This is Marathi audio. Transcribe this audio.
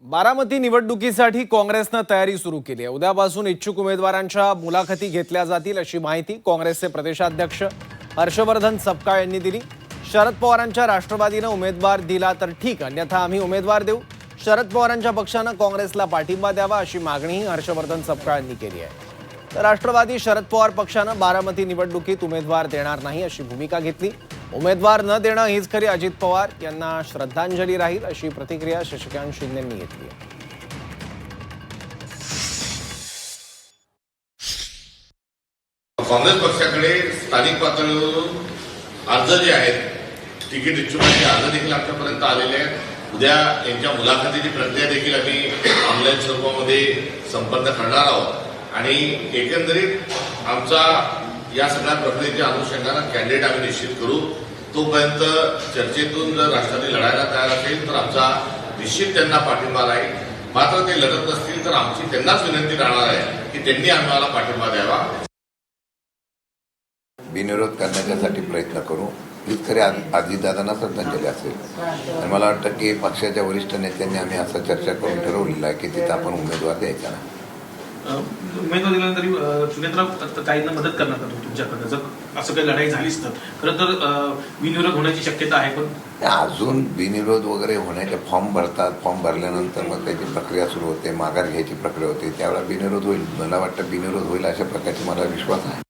बारामती निवडणुकीसाठी काँग्रेसने तयारी सुरू केली आहे। उद्यापासून इच्छुक उमेदवारांच्या मुलाखती घेतल्या जातील अशी माहिती काँग्रेसचे प्रदेशाध्यक्ष हर्षवर्धन सपकाळ यांनी दिली। शरद पवारांच्या राष्ट्रवादीने उमेदवार दिला तर ठीक, अन्यथा आम्ही उमेदवार देऊ। शरद पवारांच्या पक्षाने काँग्रेसला पाठिंबा द्यावा अशी मागणीही हर्षवर्धन सपकाळ यांनी केली आहे। तर राष्ट्रवादी शरद पवार पक्षाने बारामती निवडणुकीत उमेदवार देणार नाही अशी भूमिका घेतली। उमेदवार न देणं हीच खरी अजित पवार यांना श्रद्धांजली राहील अशी प्रतिक्रिया शशिकांत शिंदेंनी घेतली आहे। काँग्रेस पक्षाकडे स्थानिक पातळीवरून अर्ज जे आहेत, तिकीट इच्छुकांचे अर्ज देखील आमच्यापर्यंत आलेले आहेत। उद्या यांच्या मुलाखतीची प्रक्रिया देखील आम्ही ऑनलाईन स्वरूपामध्ये संपन्न करणार आहोत आणि एकंदरीत आमचा या सगळ्या प्रक्रियेच्या अनुषंगाने कॅन्डिडेट आम्ही निश्चित करू। तोपर्यंत चर्चेतून जर राष्ट्रवादी लढायला तयार असेल तर आमचा निश्चित त्यांना पाठिंबा राहील। मात्र ते लढत नसतील तर आमची त्यांनाच विनंती राहणार आहे की त्यांनी आम्हाला पाठिंबा द्यावा। बिनविरोध करण्यासाठी प्रयत्न करू, हीच खरी अजितदादांना श्रद्धांजली असेल। आणि मला वाटतं की पक्षाच्या वरिष्ठ नेत्यांनी आम्ही असं चर्चा करून ठरवलेलं आहे की तिथं आपण उमेदवार द्यायचा नाही। उमेदवार दिल्यानंतर सुनेत्रा ताईंना मदत करणार का तुमच्याकडे, जर असं काही लढाई झालीच तर? खरं तर बिनविरोध होण्याची शक्यता आहे, पण अजून बिनविरोध वगैरे होण्याचे फॉर्म भरतात। फॉर्म भरल्यानंतर मग त्याची प्रक्रिया सुरू होते, माघार घ्यायची प्रक्रिया होते, त्यावेळेला बिनविरोध होईल। मला वाटतं बिनविरोध होईल अशा प्रकारची मला विश्वास आहे।